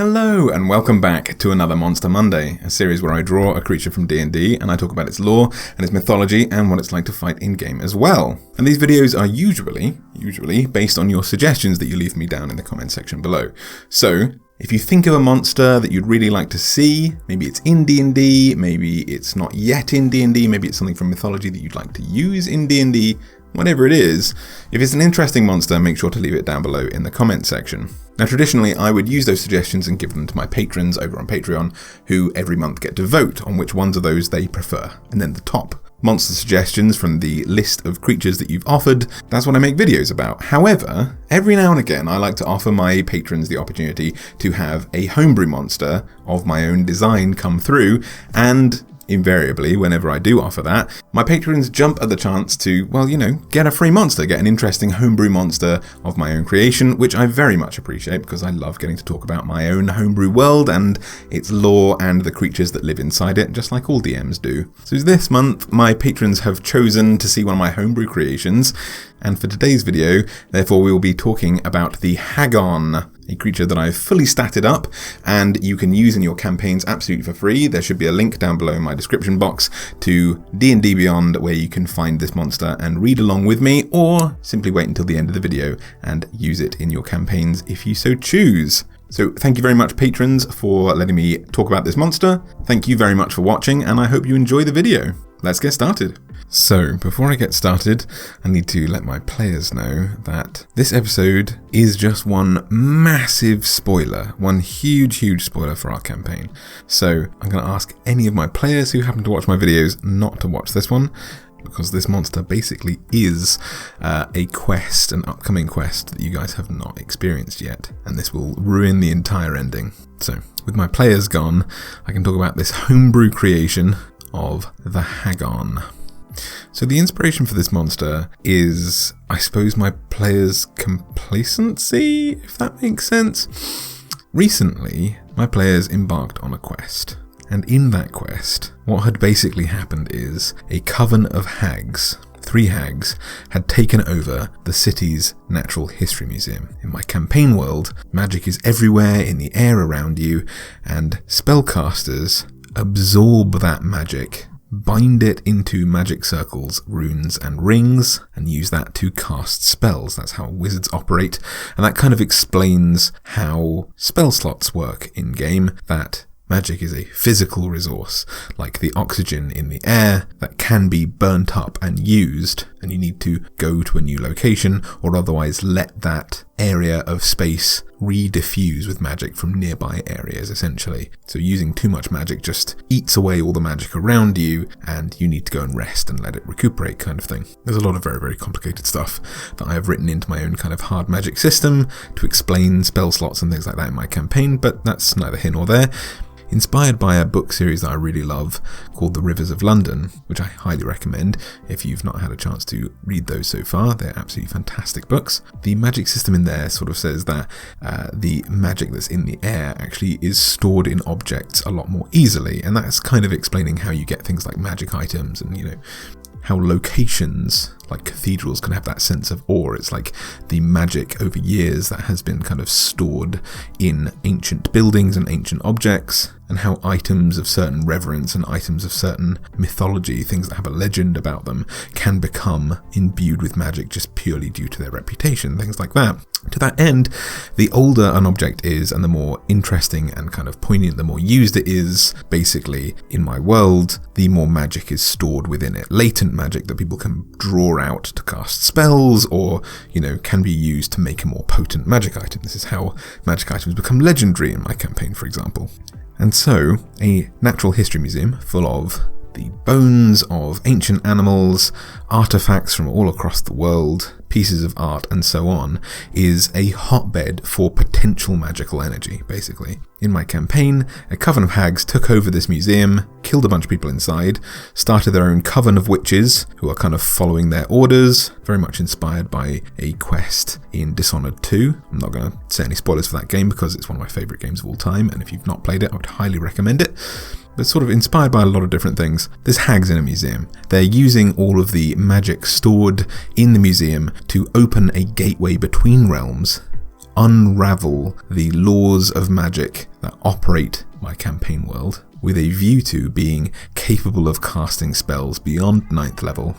Hello and welcome back to another Monster Monday, a series where I draw a creature from D&D and I talk about its lore and its mythology and what it's like to fight in-game as well. And these videos are usually based on your suggestions that you leave me down in the comment section below. So, if you think of a monster that you'd really like to see, maybe it's in D&D, maybe it's not yet in D&D, maybe it's something from mythology that you'd like to use in D&D, whatever it is, if it's an interesting monster, make sure to leave it down below in the comment section. Now traditionally I would use those suggestions and give them to my patrons over on Patreon, who every month get to vote on which ones of those they prefer. And then the top monster suggestions from the list of creatures that you've offered, that's what I make videos about. However, every now and again I like to offer my patrons the opportunity to have a homebrew monster of my own design come through, and invariably, whenever I do offer that, my patrons jump at the chance to, well, get a free monster, get an interesting homebrew monster of my own creation, which I very much appreciate because I love getting to talk about my own homebrew world and its lore and the creatures that live inside it, just like all DMs do. So this month, my patrons have chosen to see one of my homebrew creations, and for today's video, therefore, we will be talking about the Hagon, a creature that I've fully statted up and you can use in your campaigns absolutely for free. There should be a link down below in my description box to D&D Beyond where you can find this monster and read along with me, or simply wait until the end of the video and use it in your campaigns if you so choose. So thank you very much, patrons, for letting me talk about this monster. Thank you very much for watching, and I hope you enjoy the video. Let's get started. So, before I get started, I need to let my players know that this episode is just one massive spoiler, one huge spoiler for our campaign. So, I'm going to ask any of my players who happen to watch my videos not to watch this one, because this monster basically is a quest, an upcoming quest that you guys have not experienced yet, and this will ruin the entire ending. So, with my players gone, I can talk about this homebrew creation of the Hagon. So the inspiration for this monster is, I suppose, my players' complacency, if that makes sense. Recently, my players embarked on a quest, and in that quest, what had basically happened is a coven of hags, 3 hags, had taken over the city's natural history museum. In my campaign world, magic is everywhere in the air around you, and spellcasters absorb that magic, bind it into magic circles, runes and rings, and use that to cast spells. That's how wizards operate, and that kind of explains how spell slots work in game, that magic is a physical resource, like the oxygen in the air, that can be burnt up and used, and you need to go to a new location, or otherwise let that area of space re-diffuse with magic from nearby areas, essentially. So using too much magic just eats away all the magic around you, and you need to go and rest and let it recuperate, kind of thing. There's a lot of very complicated stuff that I have written into my own kind of hard magic system to explain spell slots and things like that in my campaign, but that's neither here nor there. Inspired by a book series that I really love called The Rivers of London, which I highly recommend if you've not had a chance to read those so far. They're absolutely fantastic books. The magic system in there sort of says that the magic that's in the air actually is stored in objects a lot more easily, and that's kind of explaining how you get things like magic items and, how locations like cathedrals can have that sense of awe. It's like the magic over years that has been kind of stored in ancient buildings and ancient objects, and how items of certain reverence and items of certain mythology, things that have a legend about them, can become imbued with magic just purely due to their reputation, things like that. To that end, the older an object is and the more interesting and kind of poignant, the more used it is, basically, in my world, the more magic is stored within it. Latent magic that people can draw out to cast spells, or, can be used to make a more potent magic item. This is how magic items become legendary in my campaign, for example. And so, a natural history museum full of the bones of ancient animals, artifacts from all across the world, pieces of art and so on, is a hotbed for potential magical energy, basically. In my campaign, a coven of hags took over this museum, killed a bunch of people inside, started their own coven of witches, who are kind of following their orders, very much inspired by a quest in Dishonored 2. I'm not going to say any spoilers for that game because it's one of my favourite games of all time, and if you've not played it, I would highly recommend it. But sort of inspired by a lot of different things. There's hags in a museum. They're using all of the magic stored in the museum to open a gateway between realms, unravel the laws of magic that operate my campaign world, with a view to being capable of casting spells beyond 9th level.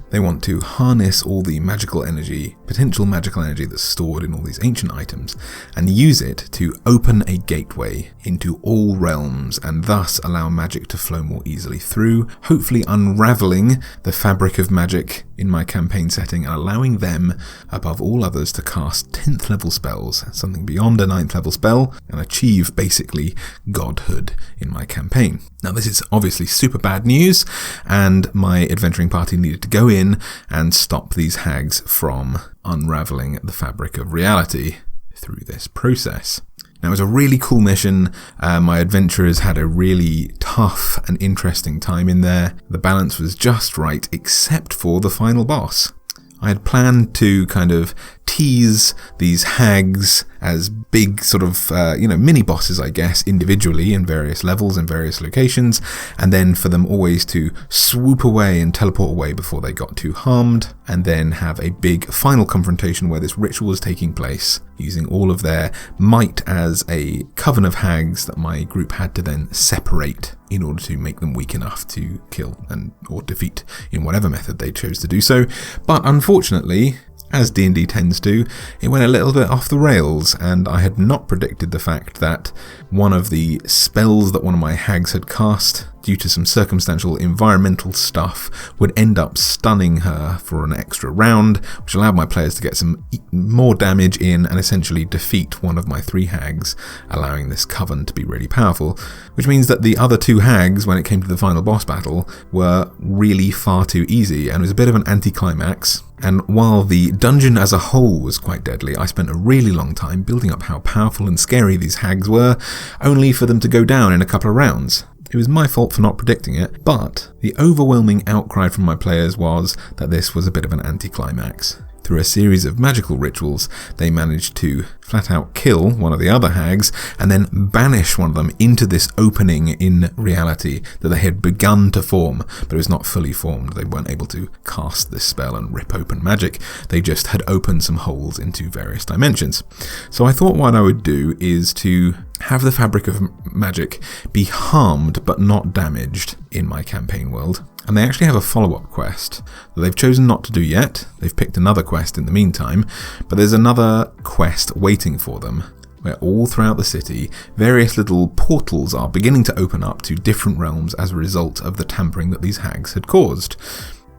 They want to harness all the magical energy, potential magical energy that's stored in all these ancient items, and use it to open a gateway into all realms and thus allow magic to flow more easily through, hopefully unraveling the fabric of magic in my campaign setting and allowing them, above all others, to cast 10th level spells, something beyond a 9th level spell, and achieve basically godhood in my campaign. Now this is obviously super bad news, and my adventuring party needed to go in and stop these hags from unraveling the fabric of reality through this process. Now, it was a really cool mission. My adventurers had a really tough and interesting time in there. The balance was just right, except for the final boss. I had planned to kind of tease these hags as big sort of, mini bosses, I guess, individually in various levels and various locations, and then for them always to swoop away and teleport away before they got too harmed, and then have a big final confrontation where this ritual was taking place, using all of their might as a coven of hags that my group had to then separate in order to make them weak enough to kill or defeat in whatever method they chose to do so. But unfortunately, as D&D tends to, it went a little bit off the rails, and I had not predicted the fact that one of the spells that one of my hags had cast, due to some circumstantial environmental stuff, would end up stunning her for an extra round, which allowed my players to get some more damage in and essentially defeat one of my 3 hags, allowing this coven to be really powerful, which means that the other 2 hags, when it came to the final boss battle, were really far too easy, and it was a bit of an anticlimax. And while the dungeon as a whole was quite deadly, I spent a really long time building up how powerful and scary these hags were, only for them to go down in a couple of rounds. It was my fault for not predicting it, but the overwhelming outcry from my players was that this was a bit of an anticlimax. Through a series of magical rituals, they managed to flat out kill one of the other hags and then banish one of them into this opening in reality that they had begun to form, but it was not fully formed. They weren't able to cast this spell and rip open magic. They just had opened some holes into various dimensions. So I thought what I would do is to have the fabric of magic be harmed but not damaged in my campaign world. And they actually have a follow-up quest that they've chosen not to do yet. They've picked another quest in the meantime, but there's another quest waiting for them, where all throughout the city, various little portals are beginning to open up to different realms as a result of the tampering that these hags had caused.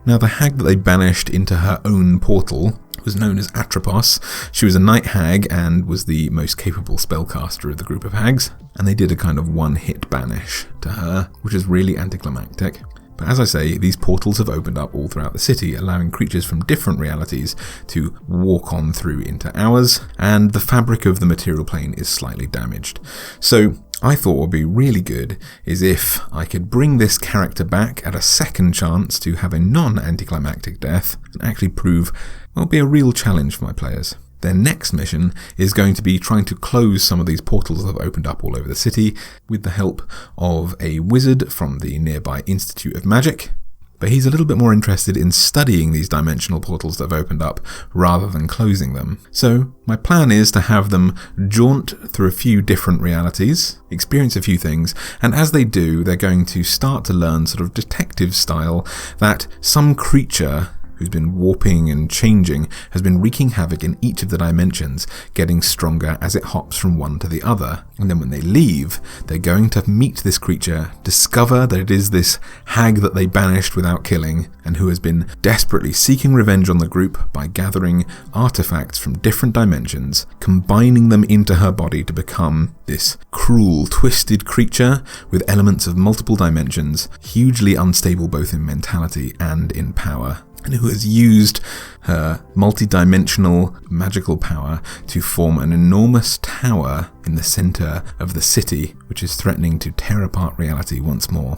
Now, the hag that they banished into her own portal was known as Atropos. She was a night hag and was the most capable spellcaster of the group of hags, and they did a kind of one-hit banish to her, which is really anticlimactic. But as I say, these portals have opened up all throughout the city, allowing creatures from different realities to walk on through into ours, and the fabric of the material plane is slightly damaged. So I thought what would be really good is if I could bring this character back at a second chance to have a non-anticlimactic death and actually prove, well, be a real challenge for my players. Their next mission is going to be trying to close some of these portals that have opened up all over the city with the help of a wizard from the nearby Institute of Magic. But he's a little bit more interested in studying these dimensional portals that have opened up rather than closing them. So my plan is to have them jaunt through a few different realities, experience a few things, and as they do, they're going to start to learn sort of detective style that some creature who's been warping and changing, has been wreaking havoc in each of the dimensions, getting stronger as it hops from one to the other. And then when they leave, they're going to meet this creature, discover that it is this hag that they banished without killing, and who has been desperately seeking revenge on the group by gathering artifacts from different dimensions, combining them into her body to become this cruel, twisted creature with elements of multiple dimensions, hugely unstable both in mentality and in power, and who has used her multi-dimensional magical power to form an enormous tower in the center of the city, which is threatening to tear apart reality once more.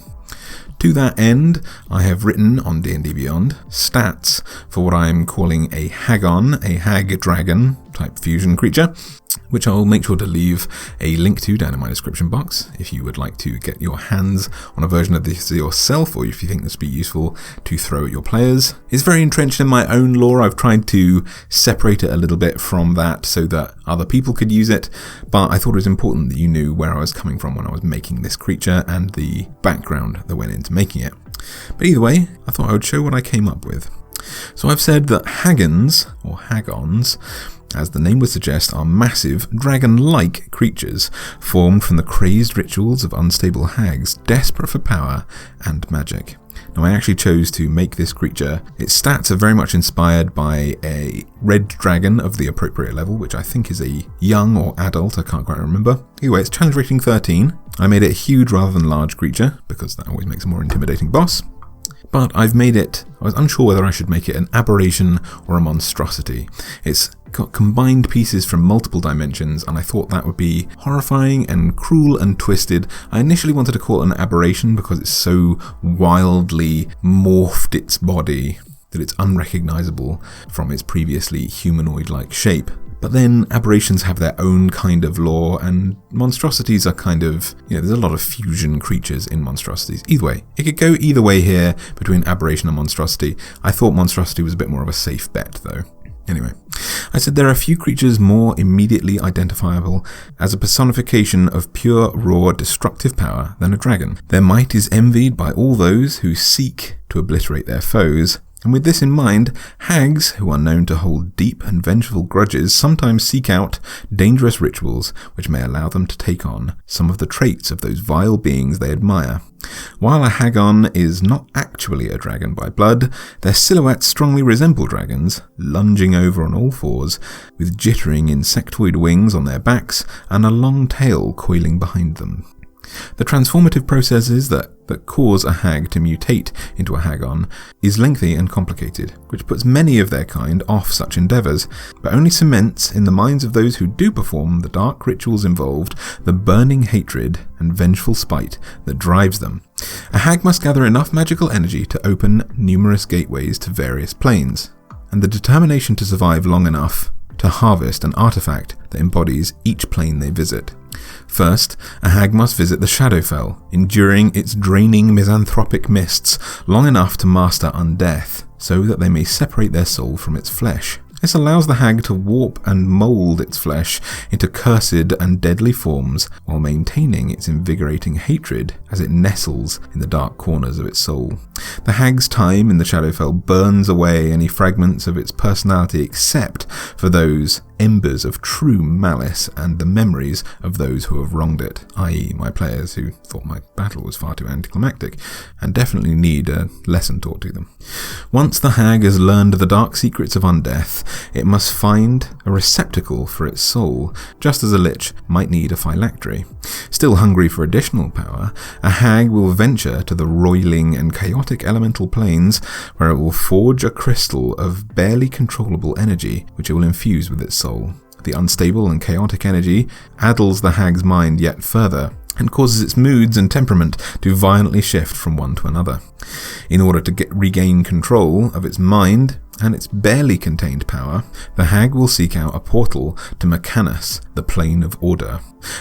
To that end, I have written on D&D Beyond stats for what I am calling a Hagon, a hag-dragon type fusion creature, which I'll make sure to leave a link to down in my description box if you would like to get your hands on a version of this yourself, or if you think this would be useful to throw at your players. It's very entrenched in my own lore. I've tried to separate it a little bit from that so that other people could use it, but I thought it was important that you knew where I was coming from when I was making this creature and the background that went into making it. But either way, I thought I would show what I came up with. So I've said that Hagons, or Hagons, as the name would suggest, are massive, dragon-like creatures formed from the crazed rituals of unstable hags, desperate for power and magic. Now, I actually chose to make this creature. Its stats are very much inspired by a red dragon of the appropriate level, which I think is a young or adult, I can't quite remember. Anyway, it's challenge rating 13. I made it a huge rather than large creature, because that always makes a more intimidating boss. But I've made it, I was unsure whether I should make it an aberration or a monstrosity. It's got combined pieces from multiple dimensions, and I thought that would be horrifying and cruel and twisted. I initially wanted to call it an aberration because it's so wildly morphed its body that it's unrecognizable from its previously humanoid-like shape. But then aberrations have their own kind of lore, and monstrosities are kind of, there's a lot of fusion creatures in monstrosities. Either way, it could go either way here between aberration and monstrosity. I thought monstrosity was a bit more of a safe bet though. Anyway, I said there are a few creatures more immediately identifiable as a personification of pure, raw, destructive power than a dragon. Their might is envied by all those who seek to obliterate their foes. And with this in mind, hags, who are known to hold deep and vengeful grudges, sometimes seek out dangerous rituals which may allow them to take on some of the traits of those vile beings they admire. While a Hagon is not actually a dragon by blood, their silhouettes strongly resemble dragons, lunging over on all fours, with jittering insectoid wings on their backs and a long tail coiling behind them. The transformative processes that cause a hag to mutate into a Hagon is lengthy and complicated, which puts many of their kind off such endeavours, but only cements in the minds of those who do perform the dark rituals involved the burning hatred and vengeful spite that drives them. A hag must gather enough magical energy to open numerous gateways to various planes, and the determination to survive long enough to harvest an artifact that embodies each plane they visit. First, a hag must visit the Shadowfell, enduring its draining misanthropic mists long enough to master undeath, so that they may separate their soul from its flesh. This allows the hag to warp and mould its flesh into cursed and deadly forms while maintaining its invigorating hatred as it nestles in the dark corners of its soul. The hag's time in the Shadowfell burns away any fragments of its personality except for those embers of true malice and the memories of those who have wronged it, i.e. my players who thought my battle was far too anticlimactic and definitely need a lesson taught to them. Once the hag has learned the dark secrets of undeath, it must find a receptacle for its soul, just as a lich might need a phylactery. Still hungry for additional power, a hag will venture to the roiling and chaotic elemental planes, where it will forge a crystal of barely controllable energy, which it will infuse with its soul. The unstable and chaotic energy addles the hag's mind yet further, and causes its moods and temperament to violently shift from one to another. In order to regain control of its mind and its barely contained power, the hag will seek out a portal to Mechanus, the plane of order.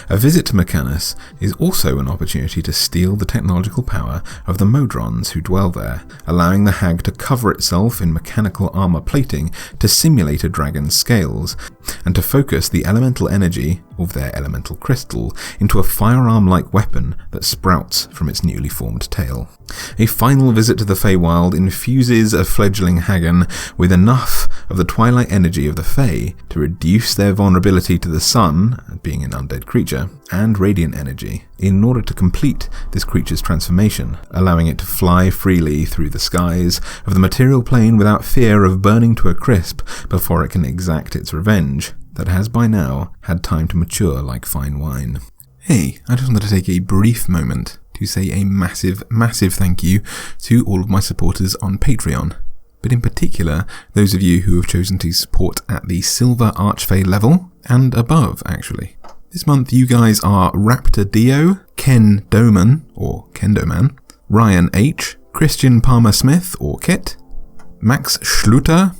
A visit to Mechanus is also an opportunity to steal the technological power of the Modrons who dwell there, allowing the hag to cover itself in mechanical armor plating to simulate a dragon's scales, and to focus the elemental energy of their elemental crystal into a firearm-like weapon that sprouts from its newly formed tail. A final visit to the Feywild infuses a fledgling Hagon with enough of the twilight energy of the Fey to reduce their vulnerability to the sun, being an undead creature, and radiant energy, in order to complete this creature's transformation, allowing it to fly freely through the skies of the material plane without fear of burning to a crisp before it can exact its revenge, that has by now had time to mature like fine wine. Hey, I just wanted to take a brief moment to say a massive, massive thank you to all of my supporters on Patreon, but in particular those of you who have chosen to support at the Silver Archfey level and above, actually. This month you guys are Raptor Dio, Ken Doman, or Kendoman, Ryan H, Christian Palmer Smith, or Kit, Max Schluter,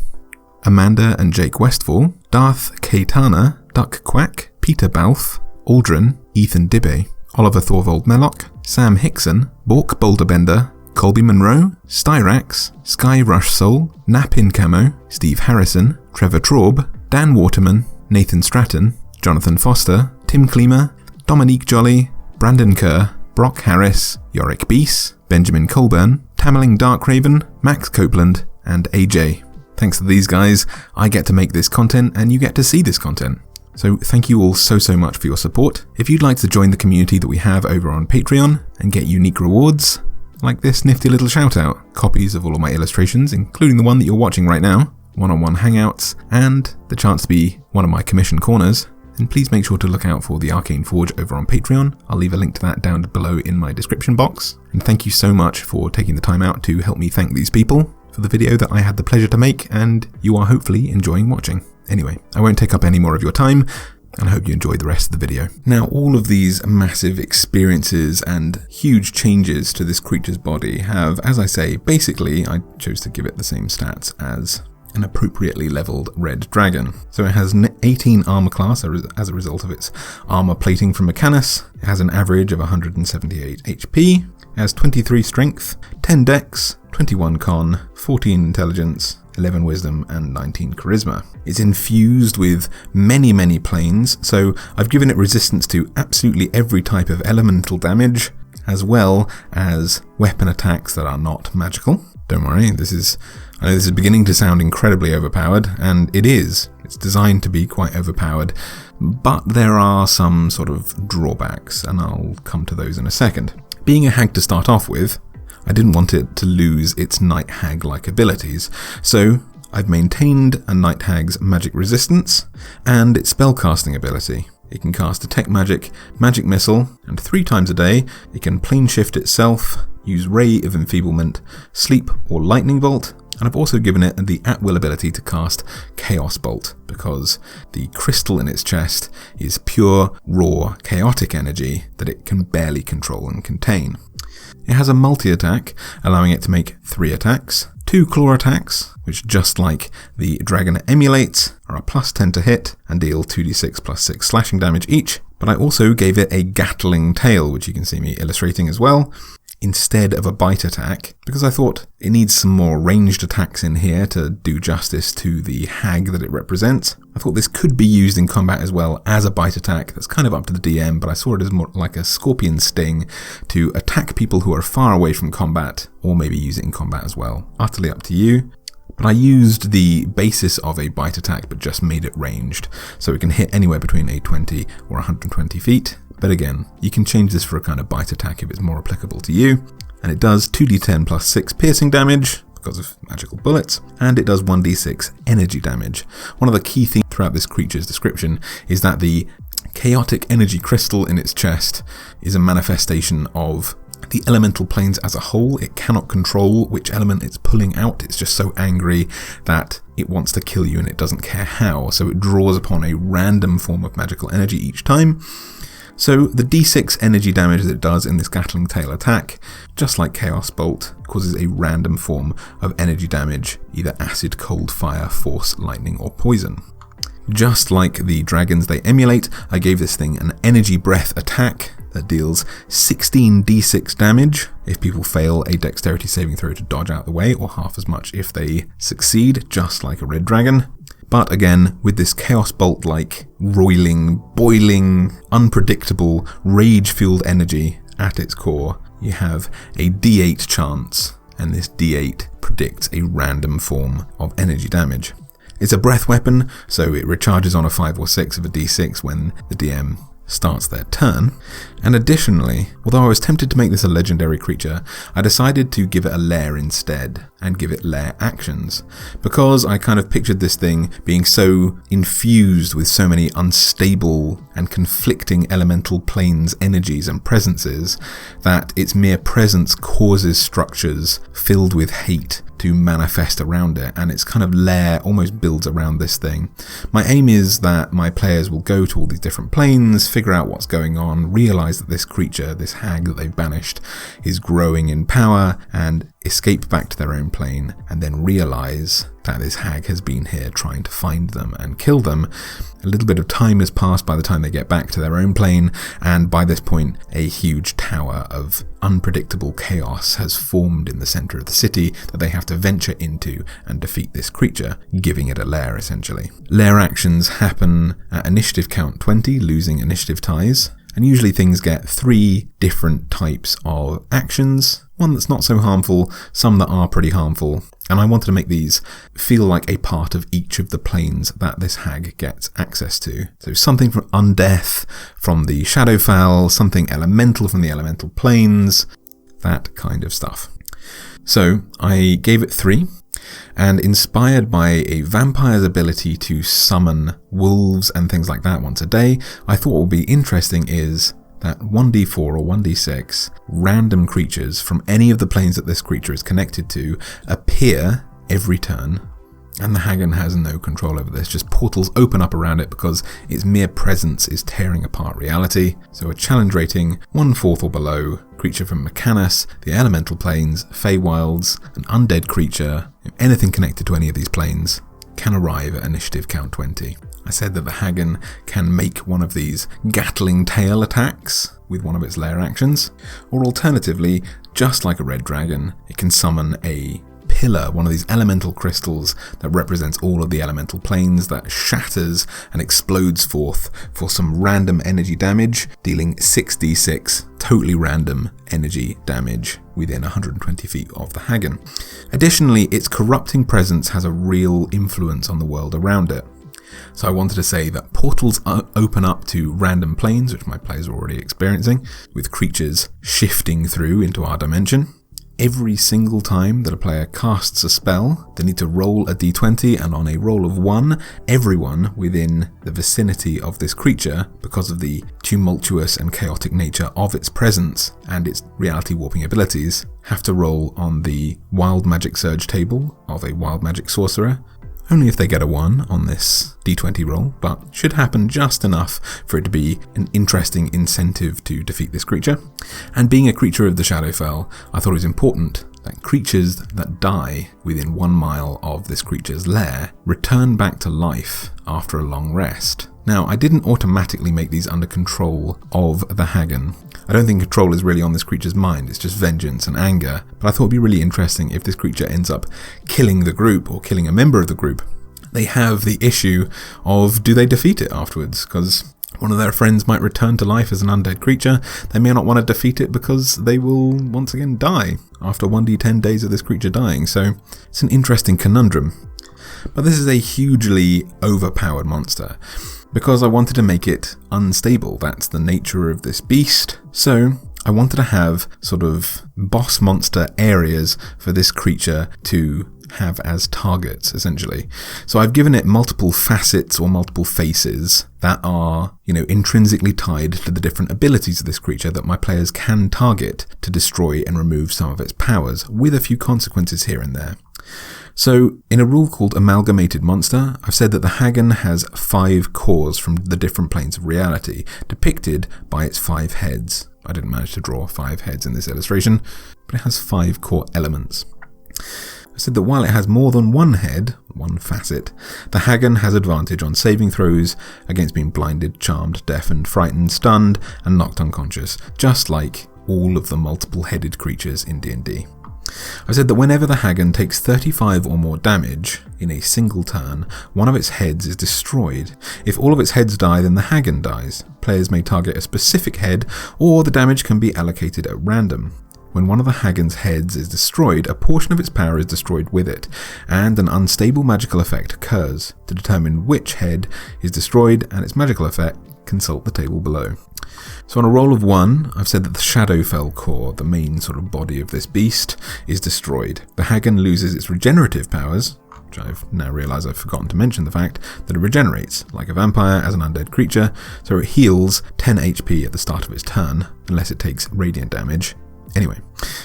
Amanda and Jake Westfall, Darth Keitana, Duck Quack, Peter Balfe, Aldrin, Ethan Dibbe, Oliver Thorvald Mellock, Sam Hickson, Bork Boulderbender, Colby Monroe, Styrax, Sky Rush Soul, Napin Camo, Steve Harrison, Trevor Traub, Dan Waterman, Nathan Stratton, Jonathan Foster, Tim Kleemer, Dominique Jolly, Brandon Kerr, Brock Harris, Yorick Beese, Benjamin Colburn, Tamerling Darkraven, Max Copeland, and AJ. Thanks to these guys, I get to make this content and you get to see this content. So thank you all so much for your support. If you'd like to join the community that we have over on Patreon and get unique rewards, like this nifty little shout out, copies of all of my illustrations, including the one that you're watching right now, one-on-one hangouts, and the chance to be one of my commission corners, then please make sure to look out for the Arcane Forge over on Patreon. I'll leave a link to that down below in my description box. And thank you so much for taking the time out to help me thank these people for the video that I had the pleasure to make and you are hopefully enjoying watching. Anyway, I won't take up any more of your time, and I hope you enjoy the rest of the video. Now, all of these massive experiences and huge changes to this creature's body have, as I say, basically, I chose to give it the same stats as an appropriately leveled red dragon. So it has 18 armor class as a result of its armor plating from Mechanus. It has an average of 178 HP. It has 23 strength, 10 dex, 21 con, 14 intelligence, 11 wisdom, and 19 charisma. It's infused with many planes, so I've given it resistance to absolutely every type of elemental damage, as well as weapon attacks that are not magical. Don't worry, I know this is beginning to sound incredibly overpowered, and it is. It's designed to be quite overpowered, but there are some sort of drawbacks, and I'll come to those in a second. Being a hag to start off with, I didn't want it to lose its Night Hag-like abilities, so I've maintained a Night Hag's magic resistance and its spellcasting ability. It can cast Detect Magic, Magic Missile, and 3 times a day it can plane shift itself, use Ray of Enfeeblement, Sleep, or Lightning Bolt, and I've also given it the at-will ability to cast Chaos Bolt, because the crystal in its chest is pure, raw, chaotic energy that it can barely control and contain. It has a multi-attack, allowing it to make 3 attacks, 2 claw attacks, which just like the dragon it emulates, are a plus 10 to hit and deal 2d6 plus 6 slashing damage each, but I also gave it a Gatling tail, which you can see me illustrating as well, instead of a bite attack, because I thought it needs some more ranged attacks in here to do justice to the hag that it represents. I thought this could be used in combat as well as a bite attack. That's kind of up to the DM, but I saw it as more like a scorpion sting to attack people who are far away from combat, or maybe use it in combat as well. Utterly up to you. But I used the basis of a bite attack, but just made it ranged, so it can hit anywhere between a 20 or 120 feet. But again, you can change this for a kind of bite attack if it's more applicable to you. And it does 2d10 plus 6 piercing damage, because of magical bullets, and it does 1d6 energy damage. One of the key things throughout this creature's description is that the chaotic energy crystal in its chest is a manifestation of the elemental planes as a whole. It cannot control which element it's pulling out. It's just so angry that it wants to kill you and it doesn't care how. So it draws upon a random form of magical energy each time. So the d6 energy damage that it does in this Gatling Tail attack, just like Chaos Bolt, causes a random form of energy damage, either acid, cold, fire, force, lightning, or poison. Just like the dragons they emulate, I gave this thing an energy breath attack that deals 16 d6 damage if people fail a dexterity saving throw to dodge out the way, or half as much if they succeed, just like a red dragon. But again, with this Chaos Bolt-like, roiling, boiling, unpredictable, rage-fueled energy at its core, you have a d8 chance, and this d8 predicts a random form of energy damage. It's a breath weapon, so it recharges on a 5 or 6 of a d6 when the DM starts their turn. And additionally, although I was tempted to make this a legendary creature, I decided to give it a lair instead and give it lair actions, because I kind of pictured this thing being so infused with so many unstable and conflicting elemental planes, energies and presences that its mere presence causes structures filled with hate to manifest around it, and its kind of lair almost builds around this thing. My aim is that my players will go to all these different planes, figure out what's going on, realize that this creature, this hag that they've banished, is growing in power, and escape back to their own plane, and then realise that this hag has been here trying to find them and kill them. A little bit of time has passed by the time they get back to their own plane, and by this point a huge tower of unpredictable chaos has formed in the centre of the city that they have to venture into and defeat this creature, giving it a lair essentially. Lair actions happen at initiative count 20, losing initiative ties, and usually things get 3 different types of actions, one that's not so harmful, some that are pretty harmful, and I wanted to make these feel like a part of each of the planes that this hag gets access to. So something from Undeath, from the Shadowfowl, something elemental from the elemental planes, that kind of stuff. So I gave it 3, and inspired by a vampire's ability to summon wolves and things like that once a day, I thought what would be interesting is that 1d4 or 1d6 random creatures from any of the planes that this creature is connected to appear every turn, and the Hagon has no control over this. Just portals open up around it because its mere presence is tearing apart reality. So a challenge rating 1/4 or below, creature from Mechanus, the elemental planes, Feywilds, an undead creature, anything connected to any of these planes can arrive at initiative count 20. I said that the Hagon can make one of these Gatling tail attacks with one of its lair actions, or alternatively, just like a red dragon, it can summon a pillar, one of these elemental crystals that represents all of the elemental planes, that shatters and explodes forth for some random energy damage, dealing 6d6 totally random energy damage within 120 feet of the Hagon. Additionally, its corrupting presence has a real influence on the world around it. So I wanted to say that portals open up to random planes, which my players are already experiencing, with creatures shifting through into our dimension. Every single time that a player casts a spell, they need to roll a d20, and on a roll of 1, everyone within the vicinity of this creature, because of the tumultuous and chaotic nature of its presence and its reality warping abilities, have to roll on the Wild Magic Surge table of a Wild Magic Sorcerer. Only if they get a 1 on this d20 roll, but should happen just enough for it to be an interesting incentive to defeat this creature. And being a creature of the Shadowfell, I thought it was important that creatures that die within 1 mile of this creature's lair return back to life after a long rest. Now, I didn't automatically make these under control of the Hagon. I don't think control is really on this creature's mind, it's just vengeance and anger, but I thought it would be really interesting if this creature ends up killing the group or killing a member of the group. They have the issue of, do they defeat it afterwards? Because one of their friends might return to life as an undead creature. They may not want to defeat it because they will once again die after 1d10 days of this creature dying, so it's an interesting conundrum. But this is a hugely overpowered monster, because I wanted to make it unstable. That's the nature of this beast. So I wanted to have sort of boss monster areas for this creature to have as targets, essentially. So I've given it multiple facets or multiple faces that are, intrinsically tied to the different abilities of this creature that my players can target to destroy and remove some of its powers, with a few consequences here and there. So, in a rule called Amalgamated Monster, I've said that the Hagon has 5 cores from the different planes of reality, depicted by its 5 heads. I didn't manage to draw 5 heads in this illustration, but it has 5 core elements. I said that while it has more than one head, one facet, the Hagon has advantage on saving throws against being blinded, charmed, deafened, frightened, stunned, and knocked unconscious, just like all of the multiple-headed creatures in D&D. I said that whenever the Hagon takes 35 or more damage in a single turn, one of its heads is destroyed. If all of its heads die, then the Hagon dies. Players may target a specific head, or the damage can be allocated at random. When one of the Hagon's heads is destroyed, a portion of its power is destroyed with it, and an unstable magical effect occurs. To determine which head is destroyed and its magical effect, consult the table below. So on a roll of 1, I've said that the Shadowfell core, the main sort of body of this beast, is destroyed. The Hagon loses its regenerative powers, which I've now realised I've forgotten to mention the fact that it regenerates, like a vampire, as an undead creature, so it heals 10 HP at the start of its turn, unless it takes radiant damage. Anyway,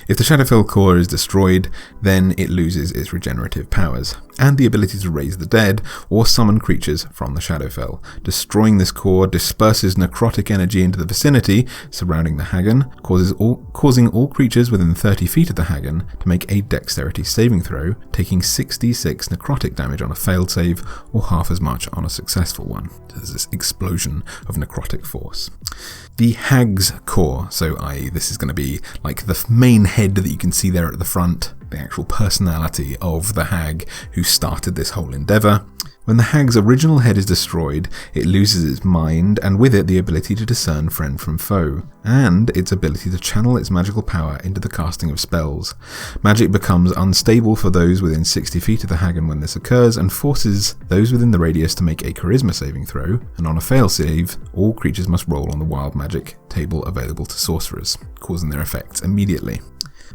If the Shadowfell core is destroyed, then it loses its regenerative powers, and the ability to raise the dead or summon creatures from the Shadowfell. Destroying this core disperses necrotic energy into the vicinity surrounding the Hagon, causing all creatures within 30 feet of the Hagon to make a dexterity saving throw, taking 6d6 necrotic damage on a failed save, or half as much on a successful one. So there's this explosion of necrotic force. The Hag's core, so i.e. this is going to be like the main head that you can see there at the front, the actual personality of the hag who started this whole endeavour. When the hag's original head is destroyed, it loses its mind, and with it the ability to discern friend from foe, and its ability to channel its magical power into the casting of spells. Magic becomes unstable for those within 60 feet of the Hagon when this occurs, and forces those within the radius to make a charisma saving throw, and on a fail save, all creatures must roll on the wild magic table available to sorcerers, causing their effects immediately.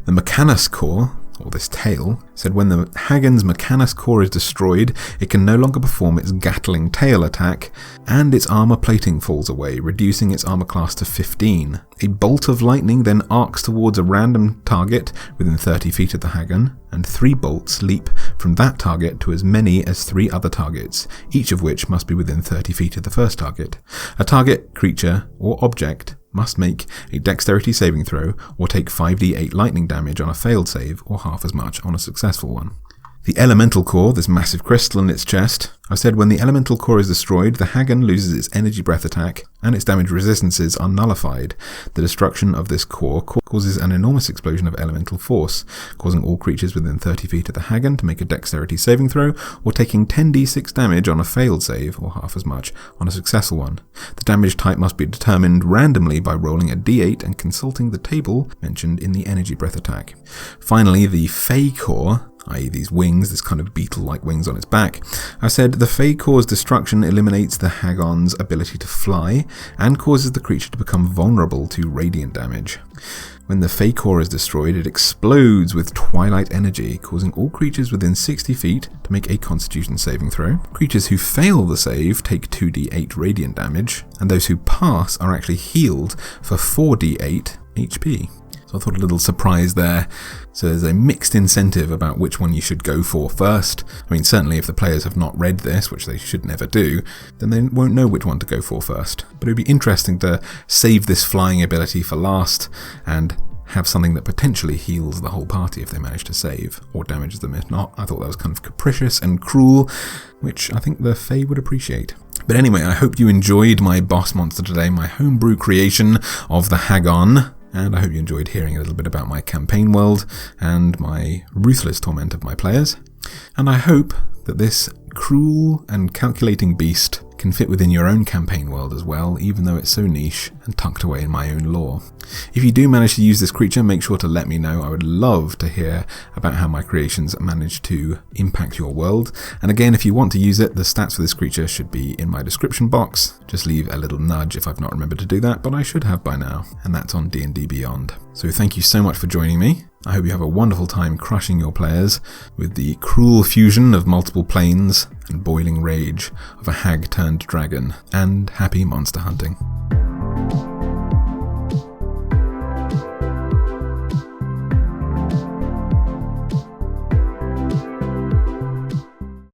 The Mechanus core, or this tail, said when the Hagon's Mechanus core is destroyed, it can no longer perform its Gatling tail attack, and its armor plating falls away, reducing its armor class to 15. A bolt of lightning then arcs towards a random target within 30 feet of the Hagon, and 3 bolts leap from that target to as many as 3 other targets, each of which must be within 30 feet of the first target. A target, creature, or object must make a dexterity saving throw or take 5d8 lightning damage on a failed save, or half as much on a successful one. The Elemental Core, this massive crystal in its chest, I said when the Elemental Core is destroyed, the Hagon loses its energy breath attack, and its damage resistances are nullified. The destruction of this core causes an enormous explosion of elemental force, causing all creatures within 30 feet of the Hagon to make a dexterity saving throw, or taking 10d6 damage on a failed save, or half as much on a successful one. The damage type must be determined randomly by rolling a d8 and consulting the table mentioned in the energy breath attack. Finally, the Fey Core, i.e. these wings, this kind of beetle-like wings on its back. I said the Fey Core's destruction eliminates the Hagon's ability to fly, and causes the creature to become vulnerable to radiant damage. When the Fey Core is destroyed, it explodes with twilight energy, causing all creatures within 60 feet to make a Constitution saving throw. Creatures who fail the save take 2d8 radiant damage, and those who pass are actually healed for 4d8 HP. So I thought a little surprise there. So there's a mixed incentive about which one you should go for first. I mean, certainly if the players have not read this, which they should never do, then they won't know which one to go for first. But it would be interesting to save this flying ability for last, and have something that potentially heals the whole party if they manage to save, or damages them if not. I thought that was kind of capricious and cruel, which I think the Fae would appreciate. But anyway, I hope you enjoyed my boss monster today, my homebrew creation of the Hagon. And I hope you enjoyed hearing a little bit about my campaign world and my ruthless torment of my players. And I hope that this cruel and calculating beast can fit within your own campaign world as well, even though it's so niche and tucked away in my own lore. If you do manage to use this creature, make sure to let me know. I would love to hear about how my creations manage to impact your world. And again, if you want to use it, the stats for this creature should be in my description box. Just leave a little nudge if I've not remembered to do that, but I should have by now, and that's on D&D Beyond. So thank you so much for joining me. I hope you have a wonderful time crushing your players with the cruel fusion of multiple planes and boiling rage of a hag-turned dragon, and happy monster hunting.